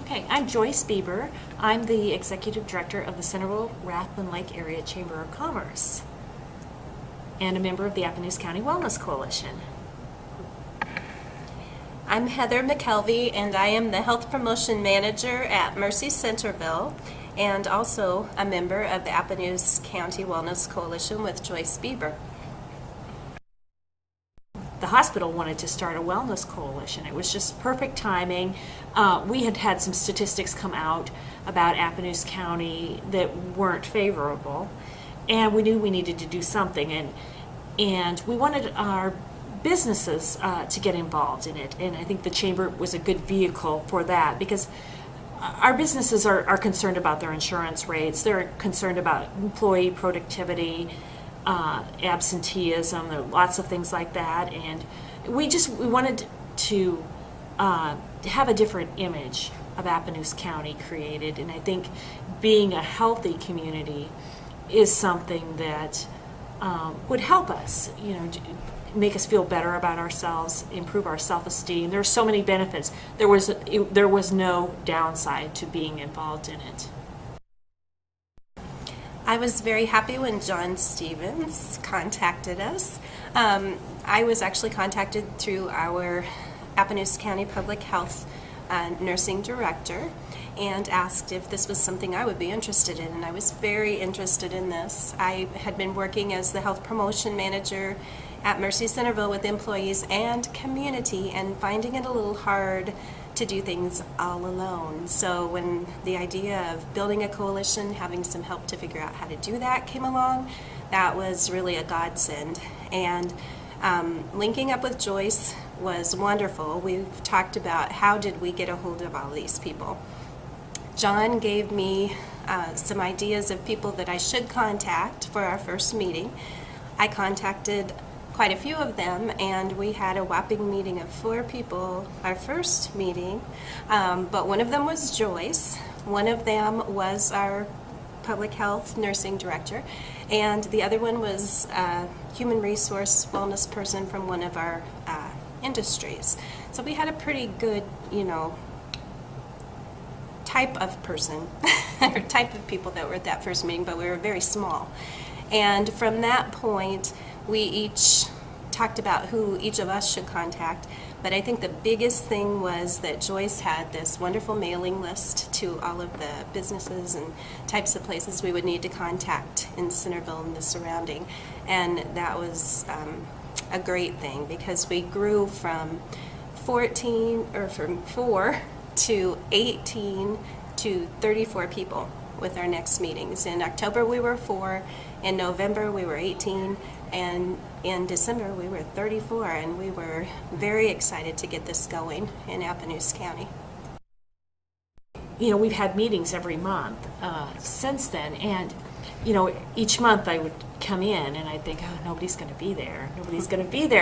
Okay, I'm Joyce Bieber. I'm the Executive Director of the Centerville-Rathbun Lake Area Chamber of Commerce and a member of the Appanoose County Wellness Coalition. I'm Heather McKelvey, and I am the Health Promotion Manager at Mercy Centerville, and also a member of the Appanoose County Wellness Coalition with Joyce Bieber. The hospital wanted to start a wellness coalition. It was just perfect timing. We had had some statistics come out about Appanoose County that weren't favorable, and we knew we needed to do something, and we wanted our businesses to get involved in it, and I think the chamber was a good vehicle for that, because our businesses are concerned about their insurance rates, they're concerned about employee productivity, absenteeism, there are lots of things like that, and we wanted to have a different image of Appanoose County created, and I think being a healthy community is something that would help us, make us feel better about ourselves, improve our self-esteem. There are so many benefits. There was no downside to being involved in it. I was very happy when John Stevens contacted us. I was actually contacted through our Appanoose County Public Health Nursing Director and asked if this was something I would be interested in, and I was very interested in this. I had been working as the Health Promotion Manager at Mercy Centerville with employees and community, and finding it a little hard to do things all alone. So when the idea of building a coalition, having some help to figure out how to do that came along, that was really a godsend. And linking up with Joyce was wonderful. We've talked about how did we get a hold of all these people. John gave me some ideas of people that I should contact for our first meeting. I contacted quite a few of them, and we had a whopping meeting of 4 people, our first meeting, but one of them was Joyce, one of them was our public health nursing director, and the other one was a human resource wellness person from one of our industries. So we had a pretty good, type of person, or type of people that were at that first meeting, but we were very small. And from that point, we each talked about who each of us should contact, but I think the biggest thing was that Joyce had this wonderful mailing list to all of the businesses and types of places we would need to contact in Centerville and the surrounding, and that was a great thing, because we grew from 4 to 18 to 34 people with our next meetings. In October we were 4, in November we were 18, and in December we were 34, and we were very excited to get this going in Appanoose County. We've had meetings every month since then, and each month I would come in and I'd think, oh, nobody's going to be there,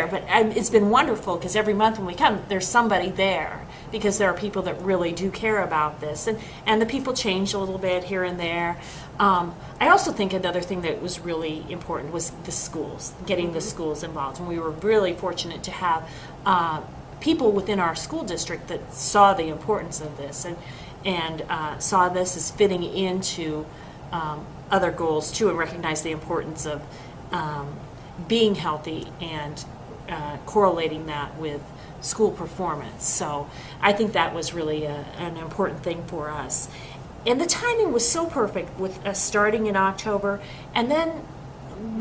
but it's been wonderful, because every month when we come, there's somebody there, because there are people that really do care about this, and the people change a little bit here and there. I also think another thing that was really important was the schools, getting the schools involved, and we were really fortunate to have people within our school district that saw the importance of this and saw this as fitting into other goals too, and recognize the importance of being healthy and correlating that with school performance. So I think that was really an important thing for us. And the timing was so perfect with us starting in October, and then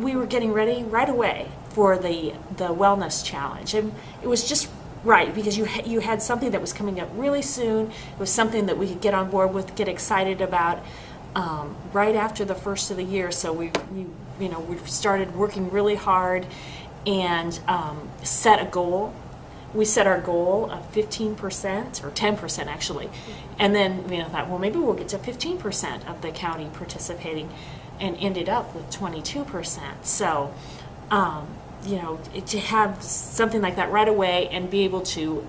we were getting ready right away for the wellness challenge, and it was just right, because you had something that was coming up really soon. It was something that we could get on board with, get excited about right after the first of the year. So we started working really hard and set a goal. We set our goal of 15%, or 10% actually, and then thought, well, maybe we'll get to 15% of the county participating, and ended up with 22%. So to have something like that right away and be able to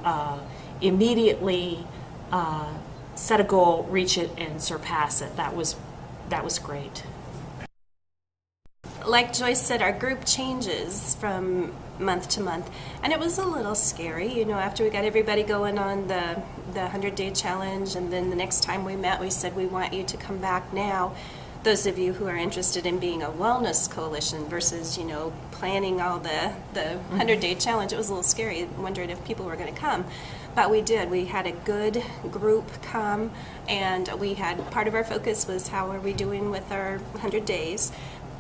immediately set a goal, reach it, and surpass it, that was great. like Joyce said, our group changes from month to month, and it was a little scary, after we got everybody going on the 100-day challenge, and then the next time we met, we said, we want you to come back now. Those of you who are interested in being a wellness coalition versus, planning all the 100-day challenge, it was a little scary. I wondered if people were going to come. But we did. We had a good group come, and we had, part of our focus was how are we doing with our 100 days.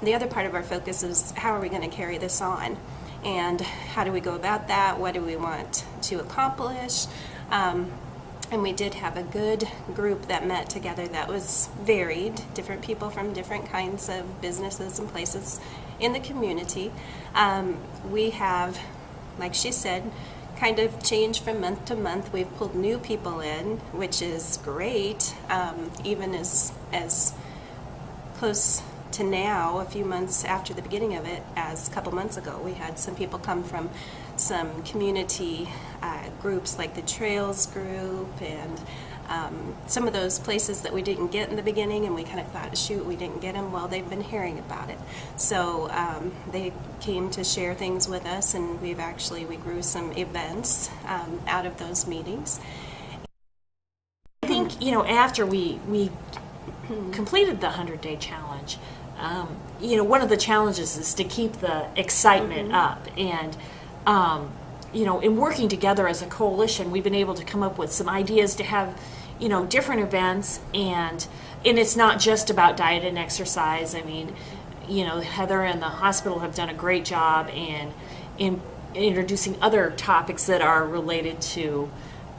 The other part of our focus is how are we going to carry this on, and how do we go about that? What do we want to accomplish? And we did have a good group that met together that was varied, different people from different kinds of businesses and places in the community. We have, like she said, kind of changed from month to month. We've pulled new people in, which is great, even as close to now, a few months after the beginning of it, as a couple months ago. We had some people come from some community groups like the Trails group and some of those places that we didn't get in the beginning, and we kind of thought, shoot, we didn't get them. Well, they've been hearing about it. So they came to share things with us, and we grew some events out of those meetings. I think, after we completed the 100-day challenge, one of the challenges is to keep the excitement up. And, in working together as a coalition, we've been able to come up with some ideas to have, different events. And it's not just about diet and exercise. I mean, Heather and the hospital have done a great job in introducing other topics that are related to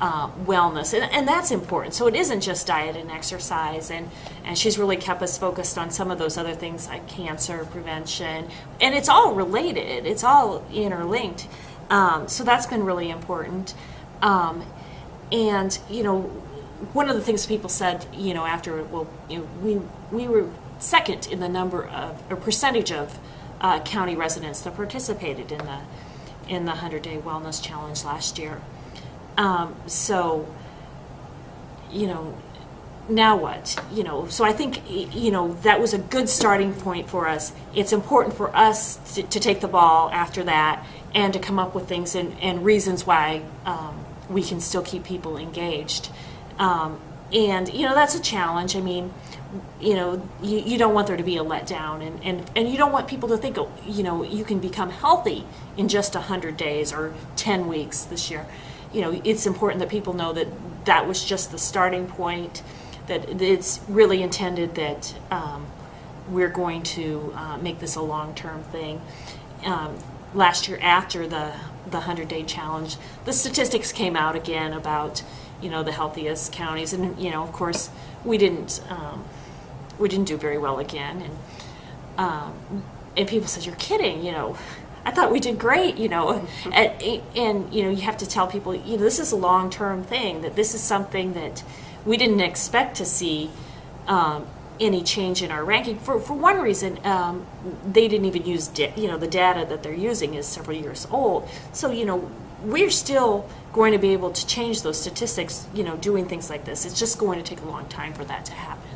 wellness, and that's important. So it isn't just diet and exercise, and she's really kept us focused on some of those other things like cancer prevention, and it's all related, it's all interlinked. So that's been really important. And one of the things people said, after, well, we were second in the number of or percentage of county residents that participated in the 100-day wellness challenge last year. So, now what? So I think, that was a good starting point for us. It's important for us to take the ball after that and to come up with things and reasons why we can still keep people engaged. And, that's a challenge. I mean, you don't want there to be a letdown, and you don't want people to think, you can become healthy in just 100 days or 10 weeks this year. It's important that people know that was just the starting point, that it's really intended that we're going to make this a long-term thing. Last year, after the 100-day challenge, the statistics came out again about, the healthiest counties, and, of course, we didn't do very well again, and people said, "You're kidding," I thought we did great, and you have to tell people, this is a long-term thing, that this is something that we didn't expect to see any change in our ranking. For one reason, they didn't even use, the data that they're using is several years old. So, we're still going to be able to change those statistics, doing things like this. It's just going to take a long time for that to happen.